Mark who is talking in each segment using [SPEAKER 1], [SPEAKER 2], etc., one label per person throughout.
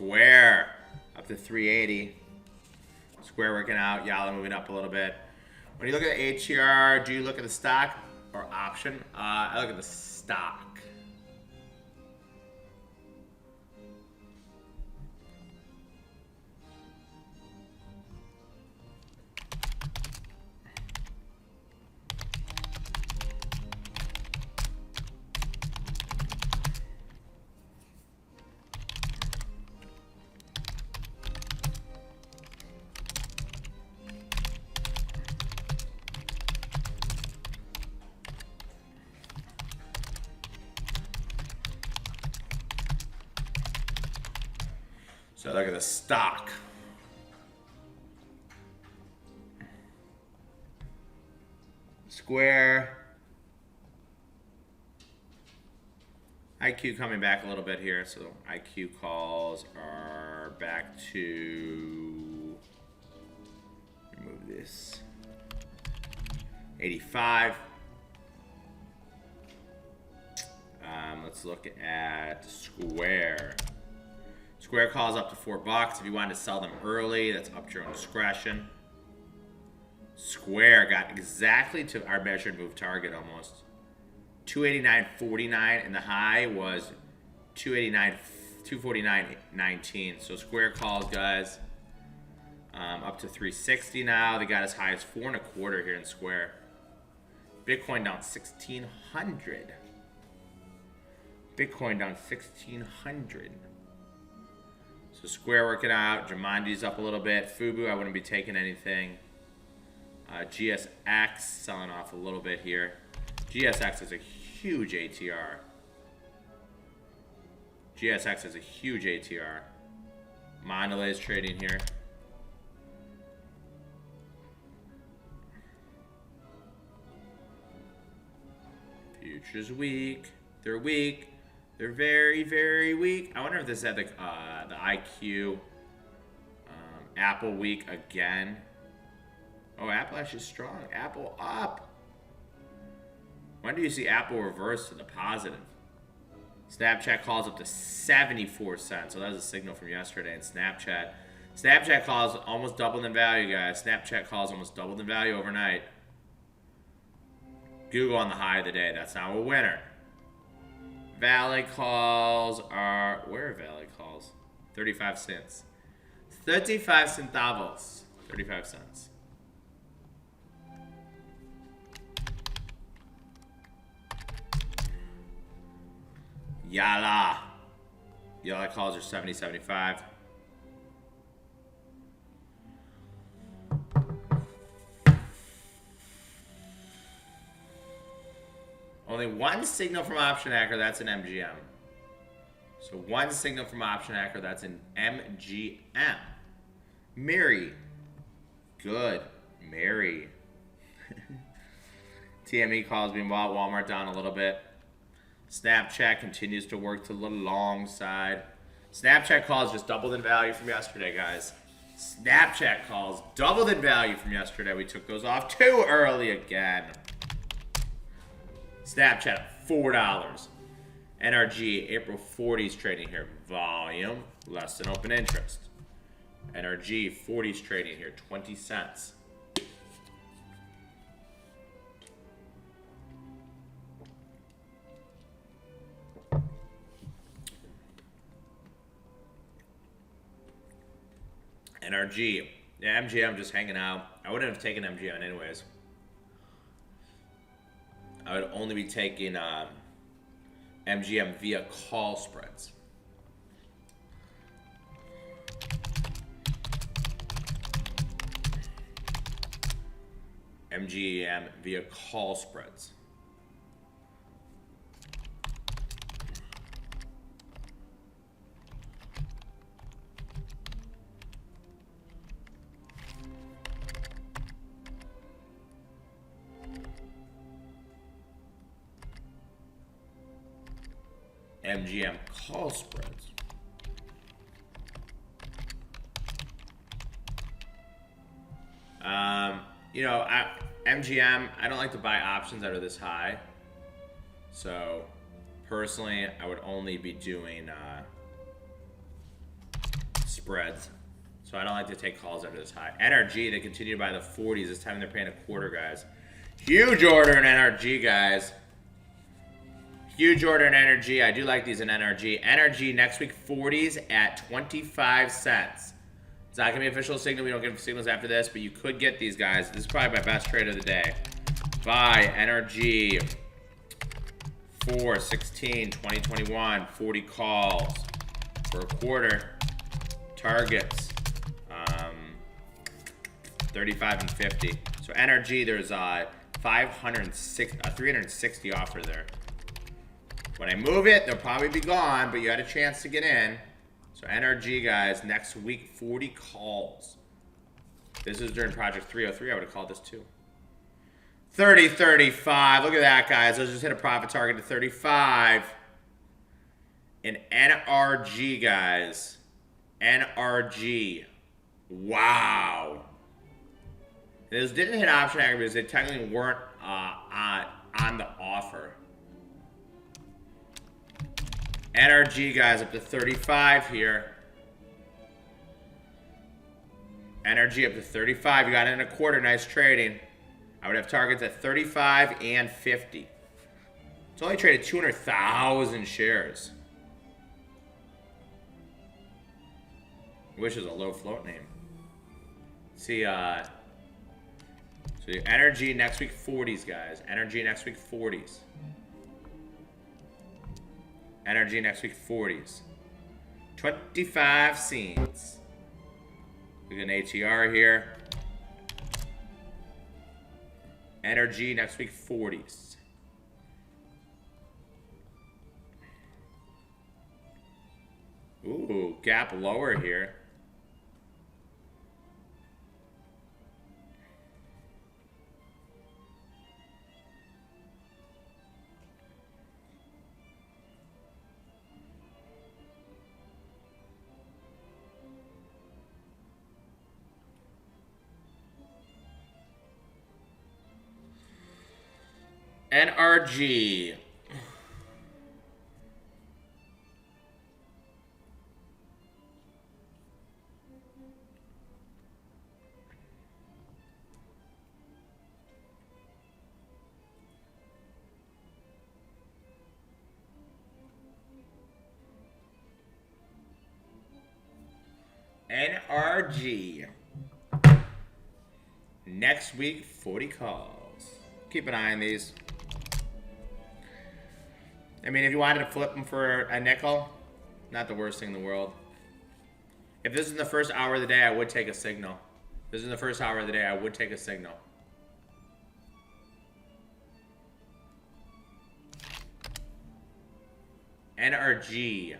[SPEAKER 1] Square up to 380. Square working out. Yalla moving up a little bit. When you look at the HCR, do you look at the stock or option? I look at the stock. So look at the stock. Square. IQ coming back a little bit here. So IQ calls are back to, remove this, 85. Let's look at Square. Square calls up to $4. If you wanted to sell them early, that's up to your own discretion. Square got exactly to our measured move target almost. 289.49, and the high was 249.19. So Square calls, guys, up to 360 now. They got as high as 4.25 here in Square. Bitcoin down 1,600. Bitcoin down 1,600. So Square working out. Jumanji's up a little bit. Fubu, I wouldn't be taking anything. GSX selling off a little bit here. GSX is a huge ATR. GSX is a huge ATR. Mondelez trading here. Futures weak. They're weak. They're very, very weak. I wonder if this had the IQ Apple week again. Oh, Apple actually strong. Apple up. When do you see Apple reverse to the positive? Snapchat calls up to 74 cents. So that was a signal from yesterday in Snapchat. Snapchat calls almost doubled in value, guys. Snapchat calls almost doubled in value overnight. Google on the high of the day. That's now a winner. Valley calls are, where are Valley calls? 35 cents. 35 centavos. 35 cents. Yalla. Yalla calls are 70.75. Only one signal from Option Hacker, that's an MGM. So one signal from Option Hacker, that's an MGM. Mary. Good. Mary. TME calls being bought. Walmart down a little bit. Snapchat continues to work to the long side. Snapchat calls just doubled in value from yesterday, guys. Snapchat calls doubled in value from yesterday. We took those off too early again. Snapchat, $4. NRG, April 40s trading here. Volume, less than open interest. NRG, 40s trading here, 20 cents. NRG, yeah, MGM just hanging out. I wouldn't have taken MGM anyways. I would only be taking MGM via call spreads. MGM via call spreads. MGM call spreads. You know, MGM, I don't like to buy options that are this high. So, personally, I would only be doing spreads. So I don't like to take calls under this high. NRG, they continue to buy the 40s. This time they're paying a quarter, guys. Huge order in NRG, guys. Huge order in NRG. I do like these in NRG. NRG next week 40s at 25 cents. It's not going to be an official signal. We don't get signals after this, but you could get these, guys. This is probably my best trade of the day. Buy NRG 4/16, 2021, 40 calls for a quarter. Targets 35 and 50. So NRG, there's 360 offer there. When I move it, they'll probably be gone, but you had a chance to get in. So NRG, guys, next week 40 calls. This is during Project 303. I would have called this too. 30.35. Look at that, guys. Let's just hit a profit target to 35. In NRG, guys. NRG. Wow. Those didn't hit option aggregators. They technically weren't on the offer. NRG, guys, up to 35 here. NRG up to 35. You got it in a quarter. Nice trading. I would have targets at 35 and 50. It's only traded 200,000 shares. I wish it was a low float name. See, so your NRG next week 40s, guys. NRG next week 40s. NRG next week 40s. 25 cents. We got an ATR here. NRG next week 40s. Ooh, gap lower here. NRG. NRG. Next week, 40 calls. Keep an eye on these. I mean, if you wanted to flip them for a nickel, not the worst thing in the world. If this is the first hour of the day, I would take a signal. If this is the first hour of the day, I would take a signal. NRG.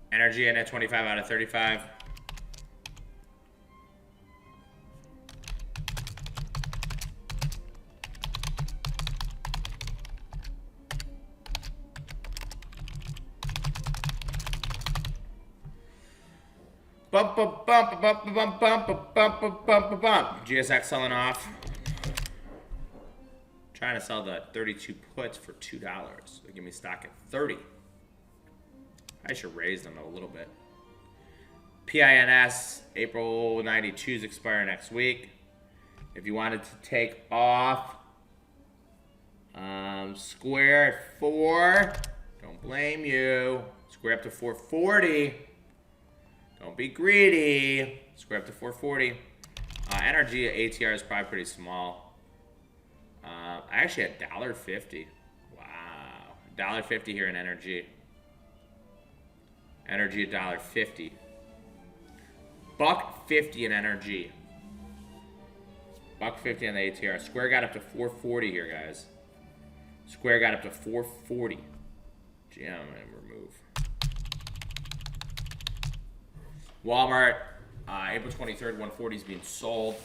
[SPEAKER 1] NRG in at 25 out of 35. Bump, bump, bump, bump, bump, bump, bump, bump, bump, bump. GSX selling off. Trying to sell the 32 puts for $2. They give me stock at 30. I should raise them a little bit. PINS, April 92s expire next week. If you wanted to take off Square at 4, don't blame you. Square up to 440. Don't be greedy. Square up to 440. NRG ATR is probably pretty small. I actually had $1.50. Wow. $1.50 here in NRG. NRG $1.50. $1.50 in NRG. $1.50 on the ATR. Square got up to 440 here, guys. Square got up to 440. Gee, I'm gonna remove. Walmart, April 23rd, 140 is being sold.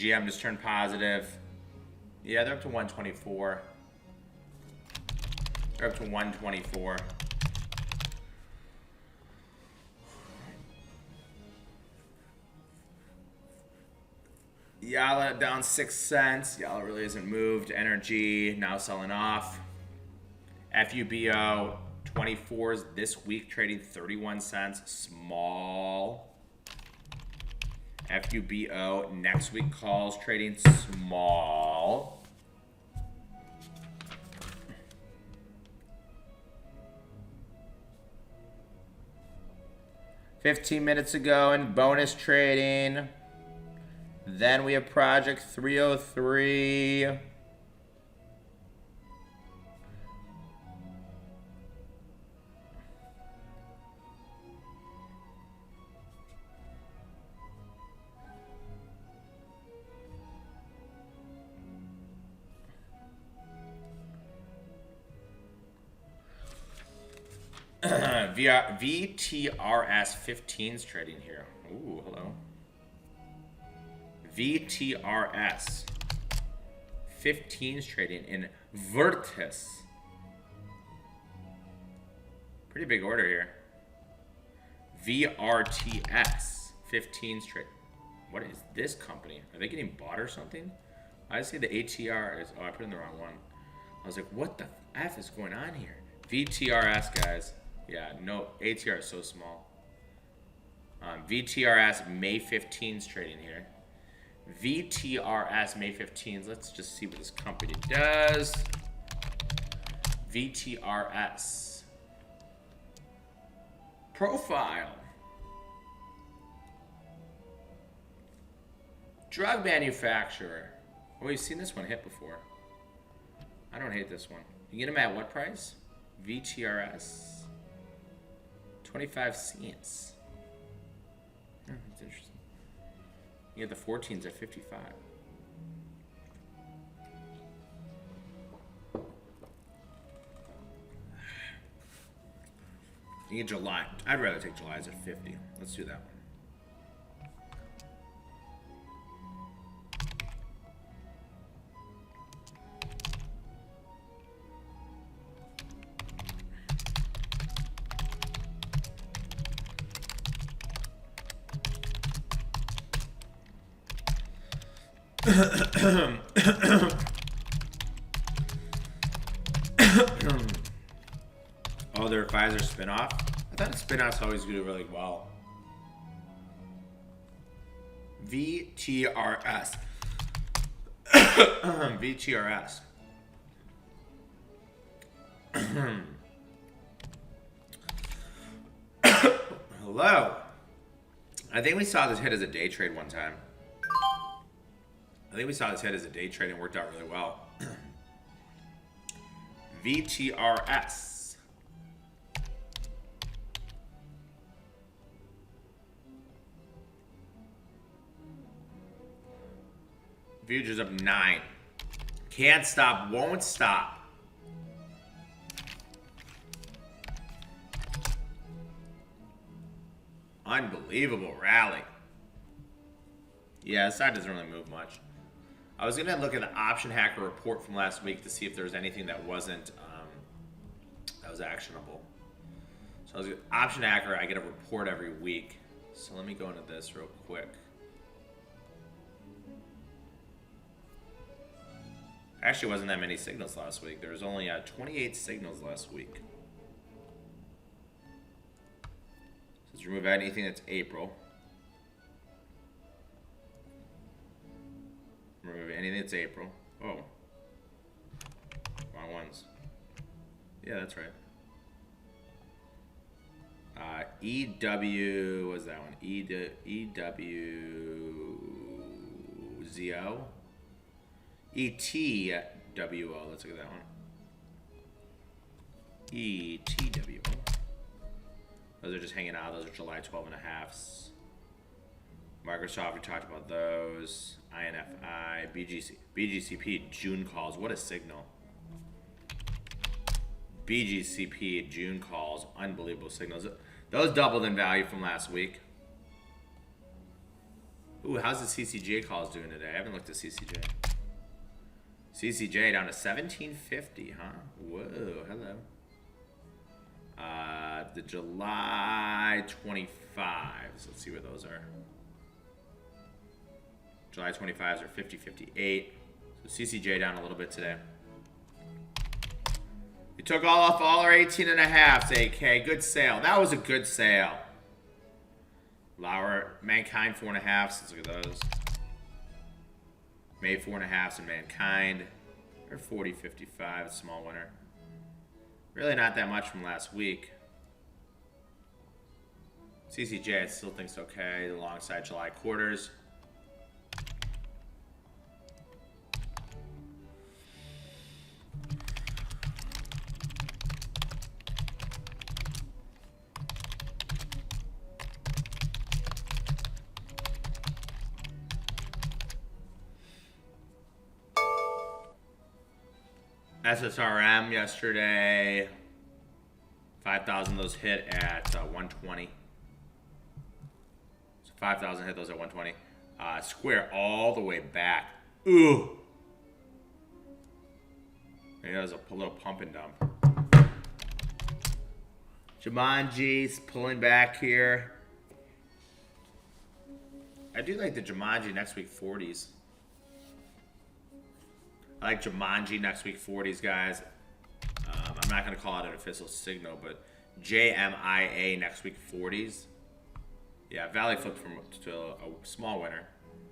[SPEAKER 1] GM just turned positive. Yeah, they're up to 124. They're up to 124. Yalla down 6 cents. Yalla really hasn't moved. Energy now selling off. FUBO 24s this week trading 31 cents. Small. FUBO next week calls trading small. $15 ago in bonus trading. Then we have Project 303. VTRS 15's trading here. Ooh, hello. VTRS 15's trading in Virtus. Pretty big order here. VRTS 15's trading. What is this company? Are they getting bought or something? I see the ATR is. Oh, I put in the wrong one. I was like, what the F is going on here? VTRS, guys. Yeah, no, ATR is so small. VTRS May 15's trading here. VTRS May 15's. Let's just see what this company does. VTRS. Profile. Drug manufacturer. Oh, we've seen this one hit before. I don't hate this one. You get them at what price? VTRS. 25 cents. Oh, that's interesting. You get the 14s at 55. You get July. I'd rather take July's at 50. Let's do that one. Oh, they're a Pfizer spinoff? I thought spinoffs always do really well. VTRS. VTRS. Hello. I think we saw this hit as a day trade one time. I think we saw this hit as a day trade and worked out really well. VTRS. Futures up 9. Can't stop, won't stop. Unbelievable rally. Yeah, the side doesn't really move much. I was gonna look at the Option Hacker report from last week to see if there was anything that wasn't that was actionable. So I was Option Hacker. I get a report every week. So let me go into this real quick. Actually, wasn't that many signals last week. There was only 28 signals last week. So let's remove anything that's April. Remove anything that's April. Oh. Wrong ones. Yeah, that's right. EW, what was that one? EWZO? ETWO, let's look at that one. ETWO. Those are just hanging out. Those are July 12.5s. Microsoft, we talked about those. INFI, BGCP, June calls. What a signal. BGCP, June calls. Unbelievable signals. Those doubled in value from last week. Ooh, how's the CCJ calls doing today? I haven't looked at CCJ. CCJ down to 1750, huh? Whoa, hello. The July 25s. Let's see where those are. July 25s are 50.58. So CCJ down a little bit today. You took off all our 18.5s, AK. Good sale. That was a good sale. Lauer, Mankind 4.5s. Let's look at those. May 4.5s and Mankind. They're 40.55. Small winner. Really not that much from last week. CCJ, I still think's okay alongside July quarters. SSRM yesterday, 5,000 those hit at 120. So 5,000 hit those at 120. Square all the way back. Ooh. Maybe that was a little pump and dump. Jumanji's pulling back here. I do like the Jumanji next week 40s. I like Jumanji next week 40s, guys. I'm not going to call it an official signal, but JMIA next week 40s. Yeah, Valley flipped to a small winner.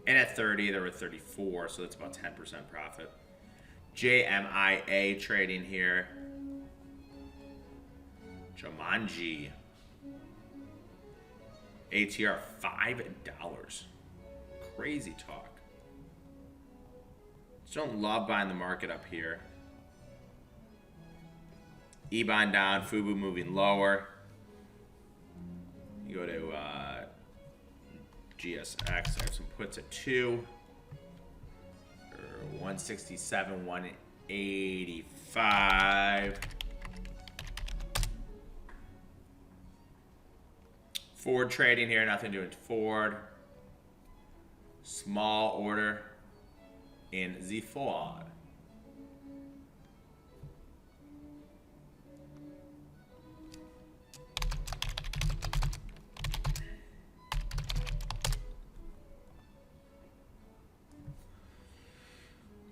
[SPEAKER 1] And at 30, there were 34, so that's about 10% profit. JMIA trading here. Jumanji. ATR $5. Crazy talk. Don't love buying the market up here. Ebon down, Fubu moving lower. You go to GSX, I have some puts at 2. 167, 185. Ford trading here, nothing doing to Ford. Small order in the Ford.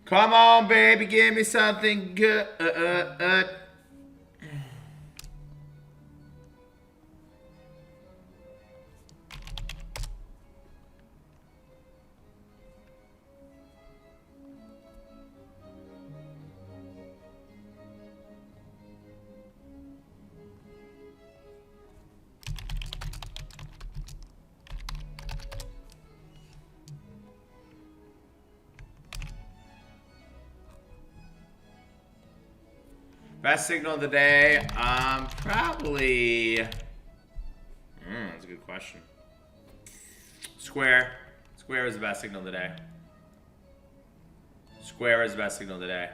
[SPEAKER 1] Come on, baby, give me something good. Best signal of the day, probably, that's a good question. Square. Square is the best signal of the day. Square is the best signal of the day.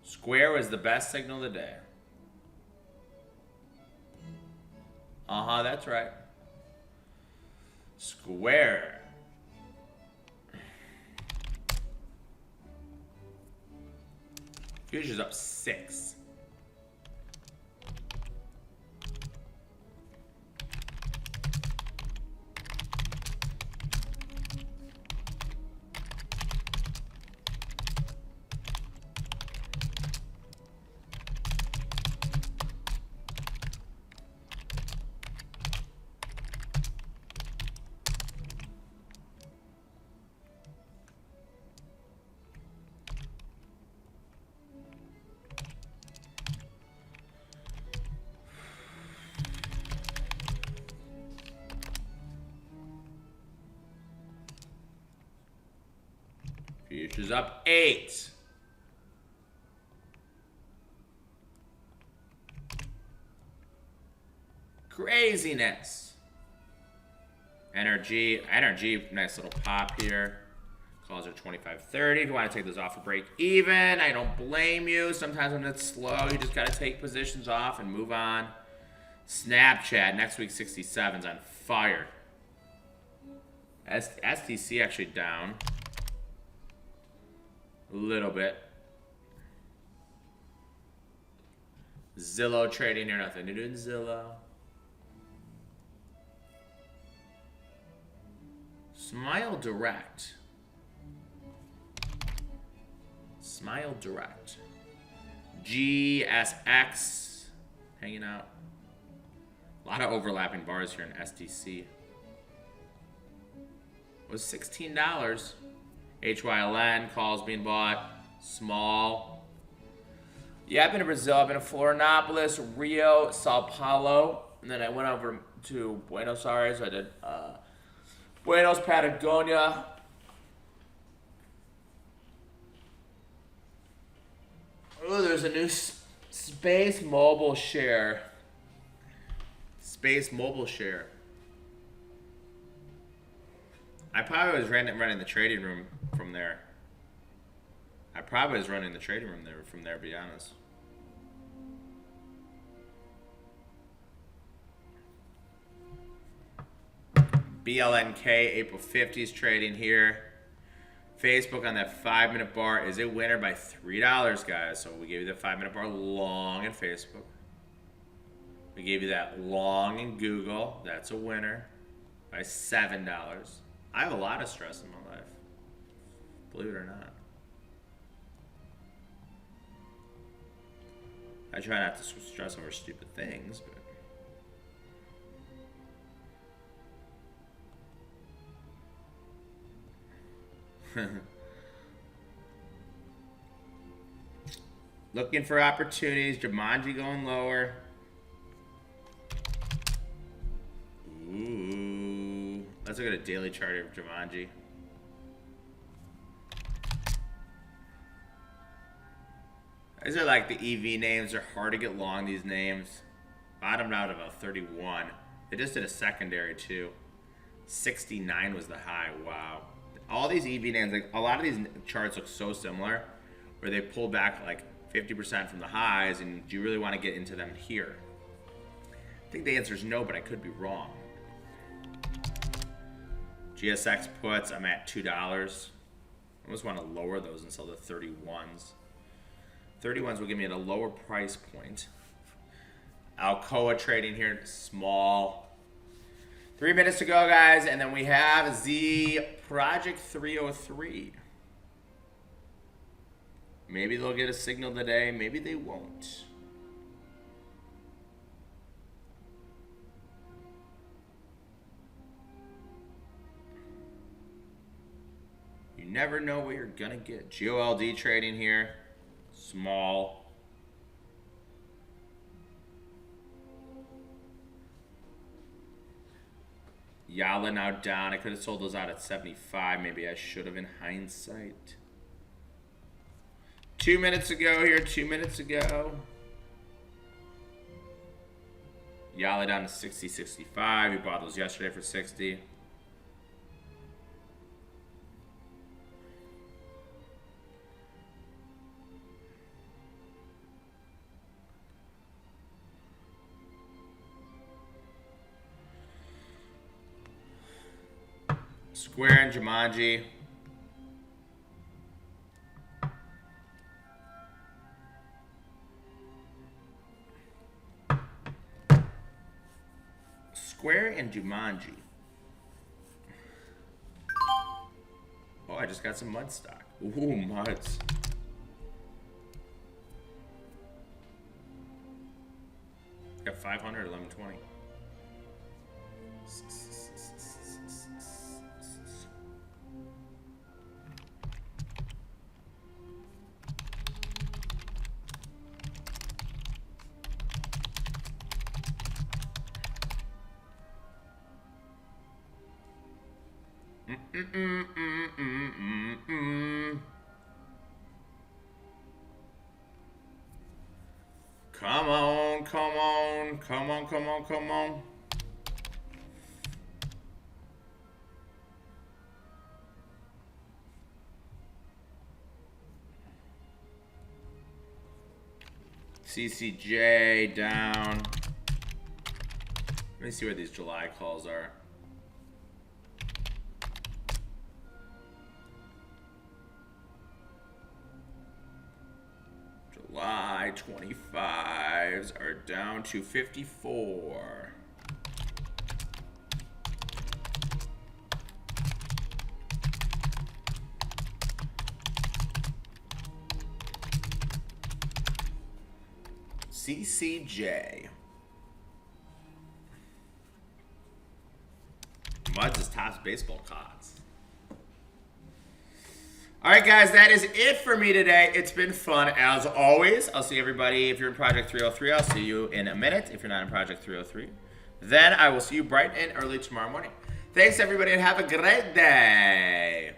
[SPEAKER 1] Square was the best signal of the day. Uh-huh, that's right. Square. Futures up 6. Futures up 8. Craziness. Energy, nice little pop here. Calls are 25.30. If you want to take those off a break even, I don't blame you. Sometimes when it's slow, you just got to take positions off and move on. Snapchat, next week 67's on fire. STC actually down. A little bit. Zillow trading here, nothing to do in Zillow. Smile Direct. Smile Direct. GSX. Hanging out. A lot of overlapping bars here in SDC. It was $16. HYLN, calls being bought. Small. Yeah, I've been to Brazil. I've been to Florianopolis, Rio, Sao Paulo. And then I went over to Buenos Aires. I did Buenos, Patagonia. Oh, there's a new Space Mobile share. Space Mobile share. I probably was running the trading room from there. I probably was running the trading room there from there, to be honest. BLNK, April 50s trading here. Facebook on that 5-minute bar is a winner by $3, guys. So we gave you the 5-minute bar long in Facebook. We gave you that long in Google. That's a winner by $7. I have a lot of stress in my life, believe it or not. I try not to stress over stupid things, but looking for opportunities. Jumanji going lower. Ooh. Let's look at a daily chart of Jumanji. These are like the EV names. They're hard to get long, these names. Bottomed out about 31. They just did a secondary too. 69 was the high. Wow. All these EV names, like a lot of these charts look so similar, where they pull back like 50% from the highs, and do you really want to get into them here? I think the answer is no, but I could be wrong. GSX puts, I'm at $2. I almost want to lower those and sell the 31s. 31s will give me at a lower price point. Alcoa trading here, small. 3 minutes to go, guys, and then we have the Project 303. Maybe they'll get a signal today, maybe they won't. You never know what you're gonna get. GOLD trading here, small. Yala now down. I could have sold those out at 75. Maybe I should have in hindsight. 2 minutes ago here, 2 minutes ago. Yala down to 60, 65. We bought those yesterday for 60. Square and Jumanji. Square and Jumanji. Oh, I just got some mud stock. Ooh, muds. Got 500, 1120. Come on, come on, come on, come on, come on. CCJ down. me see where these July calls are. July 25s are down to 54. CCJ. Muds' Topps baseball cards. All right, guys, that is it for me today. It's been fun, as always. I'll see everybody. If you're in Project 303, I'll see you in a minute. If you're not in Project 303, then I will see you bright and early tomorrow morning. Thanks, everybody, and have a great day.